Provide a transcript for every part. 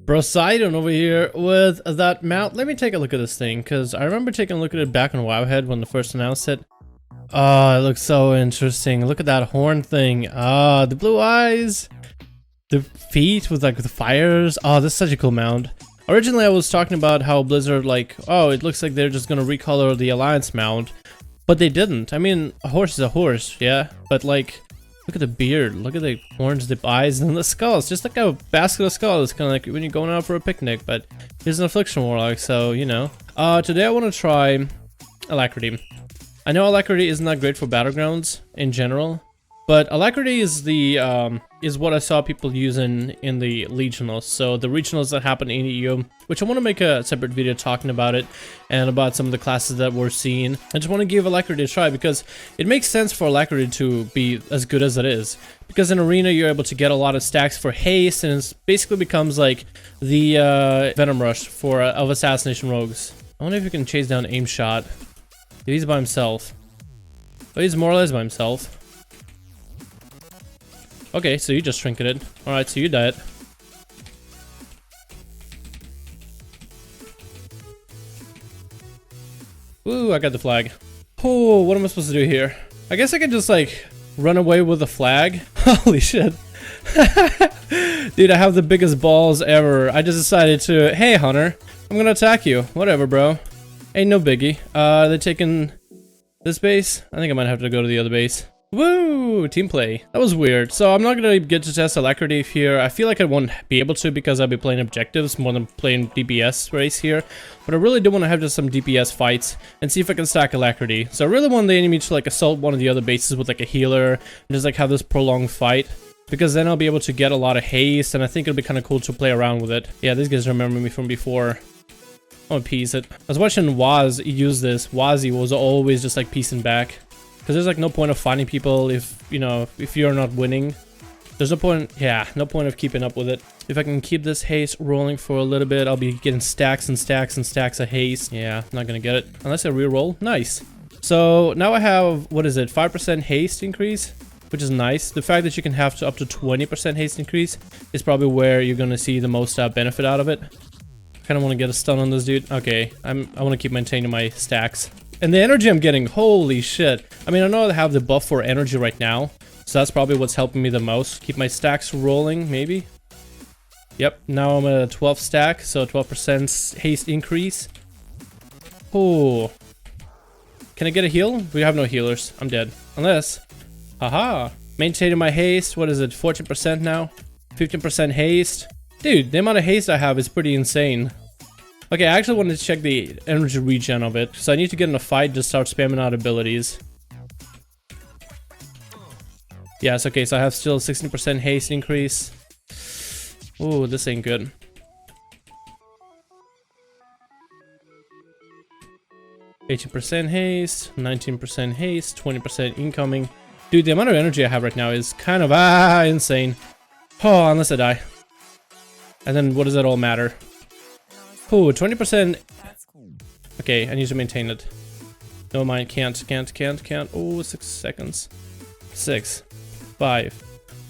Poseidon over here with that mount. Let me take a look at this thing, because I remember taking a look at it back on Wowhead when they first announced it. Oh, it looks so interesting. Look at that horn thing. Ah, the blue eyes. The feet with like the fires. Oh, this is such a cool mount. Originally, I was talking about how Blizzard, like, oh, it looks like they're just gonna recolor the Alliance mount. But they didn't. I mean, a horse is a horse, yeah? But like, look at the beard, look at the horns, the eyes, and the skull. It's just like a basket of skulls. It's kind of like when you're going out for a picnic, but here's an Affliction Warlock, so, you know. Today I want to try Alacrity. I know Alacrity isn't that great for Battlegrounds in general, but Alacrity is the, is what I saw people using in the Legionals. So the Regionals that happen in EU, which I want to make a separate video talking about it and about some of the classes that we're seeing. I just want to give Alacrity a try because it makes sense for Alacrity to be as good as it is. Because in Arena you're able to get a lot of stacks for haste, and it basically becomes like the Venom Rush for of Assassination Rogues. I wonder if you can chase down Aim Shot. He's by himself. Oh, he's more or less by himself. Okay, so you just trinketed. Alright, so you died. Ooh, I got the flag. Oh, what am I supposed to do here? I guess I can just, like, run away with the flag. Holy shit. Dude, I have the biggest balls ever. I just decided to, hey, Hunter, I'm gonna attack you. Whatever, bro. Ain't no biggie. They're taking this base? I think I might have to go to the other base. Woo! Team play. That was weird. So I'm not gonna get to test Alacrity here. I feel like I won't be able to because I'll be playing objectives more than playing DPS race here. But I really do want to have just some DPS fights and see if I can stack Alacrity. So I really want the enemy to like assault one of the other bases with like a healer and just like have this prolonged fight. Because then I'll be able to get a lot of haste, and I think it'll be kind of cool to play around with it. Yeah, these guys remember me from before. I'm gonna piece it. I was watching Waz use this. Wazi was always just like piecing back. Because there's like no point of finding people if, you know, if you're not winning. There's no point, yeah, no point of keeping up with it. If I can keep this haste rolling for a little bit, I'll be getting stacks and stacks and stacks of haste. Yeah, not gonna get it. Unless I reroll. Nice. So now I have, what is it, 5% haste increase? Which is nice. The fact that you can have to up to 20% haste increase is probably where you're gonna see the most benefit out of it. I kinda wanna get a stun on this dude. Okay, I wanna keep maintaining my stacks. And the energy I'm getting, holy shit. I mean, I know I have the buff for energy right now, so that's probably what's helping me the most. Keep my stacks rolling, maybe. Yep, now I'm at a 12 stack, so 12% haste increase. Oh. Can I get a heal? We have no healers. I'm dead. Unless... Haha. Maintaining my haste, what is it, 14% now? 15% haste. Dude, the amount of haste I have is pretty insane. Okay, I actually wanted to check the energy regen of it, so I need to get in a fight to start spamming out abilities. Yes, okay, so I have still 16% haste increase. Ooh, this ain't good. %, haste, 19% haste, 20% incoming. Dude, the amount of energy I have right now is kind of insane. Oh, unless I die. And then what does that all matter? Oh, 20%. Okay, I need to maintain it. No mind, can't. Oh, 6 seconds. 6, 5,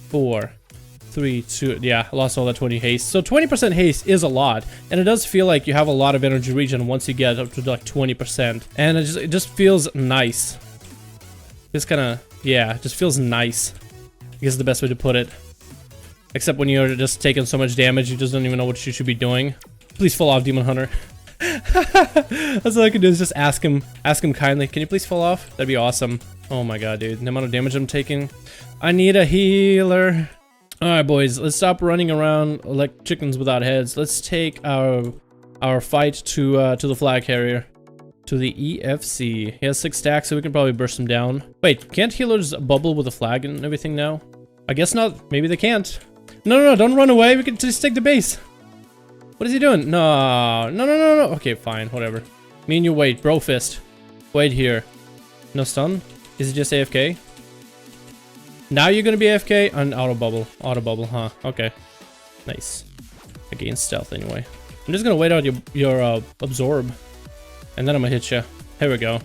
4, 3, 2. Yeah, I lost all that 20 haste. So 20% haste is a lot, and it does feel like you have a lot of energy regen once you get up to like 20%. And it just feels nice. Just kind of, yeah, it just feels nice. I guess is the best way to put it. Except when you're just taking so much damage, you just don't even know what you should be doing. Please fall off, Demon Hunter. That's all I can do is just ask him kindly. Can you please fall off? That'd be awesome. Oh my god, dude. The amount of damage I'm taking. I need a healer. Alright, boys. Let's stop running around like chickens without heads. Let's take our fight to the flag carrier. To the EFC. He has 6 stacks, so we can probably burst him down. Wait, can't healers bubble with a flag and everything now? I guess not. Maybe they can't. No, don't run away. We can just take the base. What is he doing? No. Okay, fine, whatever. Me and you wait, bro fist. Wait here. No stun? Is it just AFK? Now you're gonna be AFK? And auto bubble, huh? Okay. Nice. Against stealth anyway. I'm just gonna wait out your absorb. And then I'm gonna hit you. Here we go.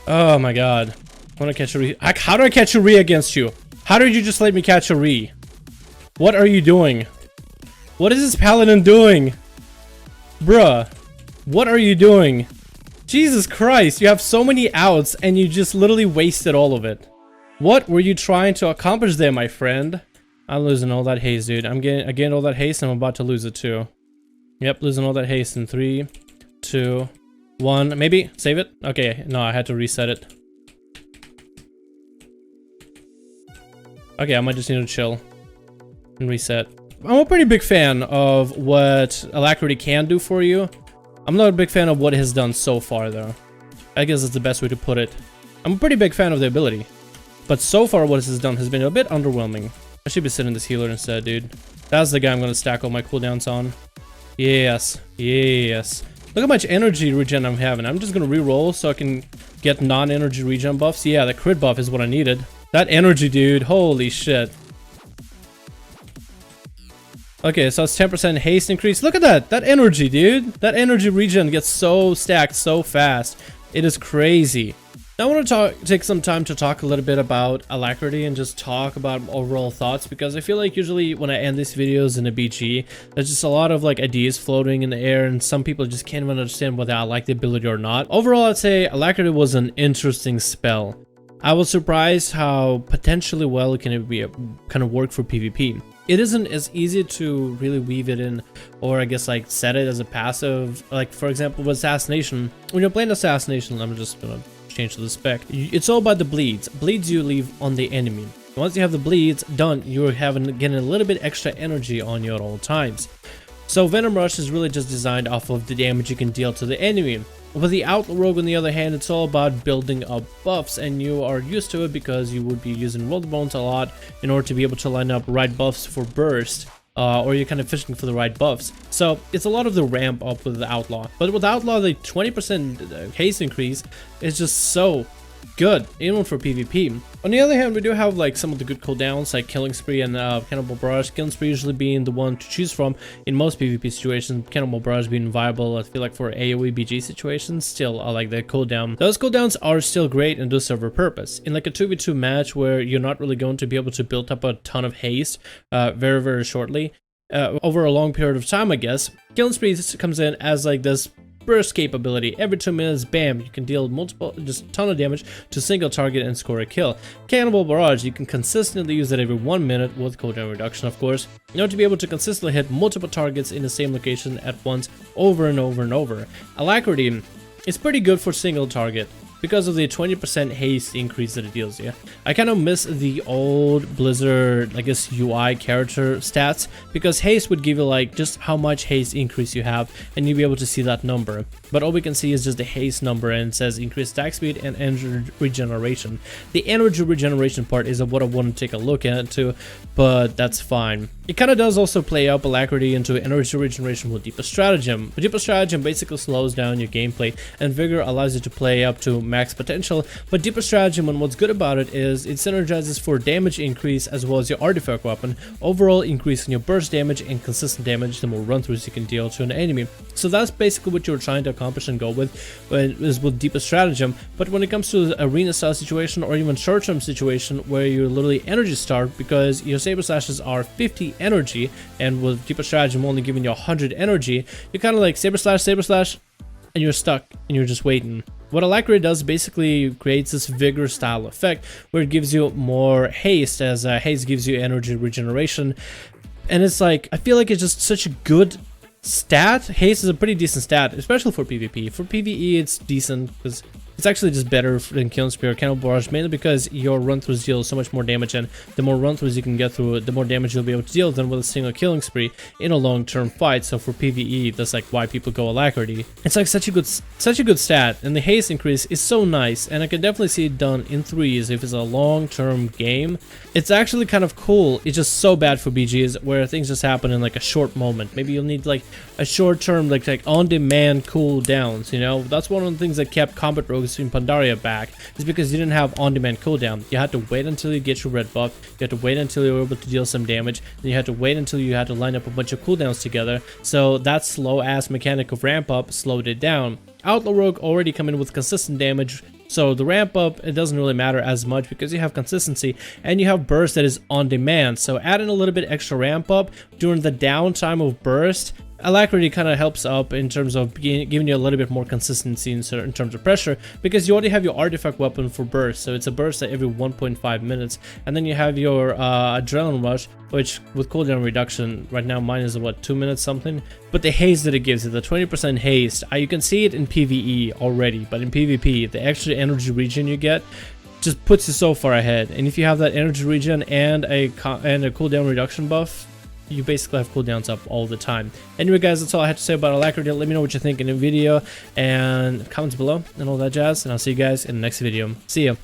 Oh my god. wanna catch a re. How do I catch a re against you? How did you just let me catch a re? What are you doing? What is this paladin doing? Bruh. What are you doing? Jesus Christ, you have so many outs and you just literally wasted all of it. What were you trying to accomplish there, my friend? I'm losing all that haste, dude. I gained all that haste and I'm about to lose it too. Yep, losing all that haste in 3, 2, 1. Maybe save it? Okay, no, I had to reset it. Okay, I might just need to chill and reset. I'm a pretty big fan of what Alacrity can do for you. I'm not a big fan of what it has done so far, though. I guess that's the best way to put it. I'm a pretty big fan of the ability. But so far, what it has done has been a bit underwhelming. I should be sitting this healer instead, dude. That's the guy I'm going to stack all my cooldowns on. Yes. Yes. Look how much energy regen I'm having. I'm just going to reroll so I can get non-energy regen buffs. Yeah, the crit buff is what I needed. That energy, dude. Holy shit. Okay, so it's 10% haste increase. Look at that! That energy, dude! That energy regen gets so stacked so fast. It is crazy. Now I want to take some time to talk a little bit about Alacrity and just talk about overall thoughts, because I feel like usually when I end these videos in a BG, there's just a lot of like ideas floating in the air and some people just can't even understand whether I like the ability or not. Overall, I'd say Alacrity was an interesting spell. I was surprised how potentially well it can be kind of work for PvP. It isn't as easy to really weave it in, or I guess like set it as a passive, like for example with Assassination. When you're playing Assassination, I'm just gonna change to the spec. It's all about the bleeds. Bleeds you leave on the enemy. Once you have the bleeds done, you're getting a little bit extra energy on you at all times. So Venom Rush is really just designed off of the damage you can deal to the enemy. With the Outlaw Rogue, on the other hand, it's all about building up buffs, and you are used to it because you would be using Roll Bones a lot in order to be able to line up right buffs for burst, or you're kind of fishing for the right buffs. So it's a lot of the ramp up with the Outlaw. But with Outlaw, the 20% haste increase is just so good, even for PvP. On the other hand, we do have like some of the good cooldowns like Killing Spree and Cannibal Barrage. Killing Spree usually being the one to choose from in most PvP situations, Cannibal Barrage being viable. I feel like for AoE BG situations, still I like the cooldown. Those cooldowns are still great and do serve a purpose. In like a 2v2 match where you're not really going to be able to build up a ton of haste very shortly, over a long period of time, I guess, Killing Spree comes in as like this burst capability. Every 2 minutes, bam, you can deal just a ton of damage to a single target and score a kill. Cannibal Barrage, you can consistently use it every 1 minute with cooldown reduction, of course, in order to be able to consistently hit multiple targets in the same location at once over and over and over. Alacrity is pretty good for single target because of the 20% haste increase that it deals you. I kind of miss the old Blizzard, I guess, UI character stats, because haste would give you like just how much haste increase you have, and you'll be able to see that number. But all we can see is just the haste number, and it says increased attack speed and energy regeneration. The energy regeneration part is what I want to take a look at too, but that's fine. It kind of does also play up Alacrity into energy regeneration with Deeper Stratagem. Deeper Stratagem basically slows down your gameplay, and Vigor allows you to play up to max potential. But Deeper Stratagem, and what's good about it is it synergizes for damage increase as well as your artifact weapon, overall increase in your burst damage and consistent damage the more run-throughs you can deal to an enemy. So that's basically what you're trying to accomplish and go with, is with Deeper Stratagem. But when it comes to arena style situation or even short-term situation where you're literally energy starved because your Saber Slashes are 50 energy, and with Deeper Stratagem only giving you 100 energy, you're kind of like Saber Slash, and you're stuck and you're just waiting. What Alacrity does basically creates this vigor style effect where it gives you more haste, as haste gives you energy regeneration, and it's like, I feel like it's just such a good stat. Haste is a pretty decent stat, especially for PvP. For PvE, it's decent because it's actually just better than Killing Spree or Cannibal Barrage, mainly because your run-throughs deal so much more damage, and the more run-throughs you can get through, the more damage you'll be able to deal than with a single Killing Spree in a long-term fight. So for PvE, that's like why people go Alacrity. It's like such a good stat, and the haste increase is so nice, and I can definitely see it done in threes if it's a long-term game. It's actually kind of cool. It's just so bad for BGs where things just happen in like a short moment. Maybe you'll need like a short-term like on-demand cooldowns, you know? That's one of the things that kept Combat Rogues in Pandaria back, is because you didn't have on-demand cooldown. You had to wait until you get your red buff, you had to wait until you were able to deal some damage, and you had to wait until you had to line up a bunch of cooldowns together. So that slow-ass mechanic of ramp-up slowed it down. Outlaw Rogue already come in with consistent damage So the ramp up, it doesn't really matter as much because you have consistency and you have burst that is on demand. So adding a little bit extra ramp up during the downtime of burst, Alacrity kind of helps up in terms of giving you a little bit more consistency in terms of pressure, because you already have your artifact weapon for burst, so it's a burst at every 1.5 minutes, and then you have your adrenaline rush, which with cooldown reduction right now mine is what, 2 minutes something, but the haste that it gives you, the 20% haste, you can see it in PvE already, but in PvP the extra energy regen you get just puts you so far ahead. And if you have that energy regen and a cooldown reduction buff, you basically have cooldowns up all the time. Anyway guys, that's all I had to say about Alacrity. Let me know what you think in the video and comments below and all that jazz, and I'll see you guys in the next video. See ya.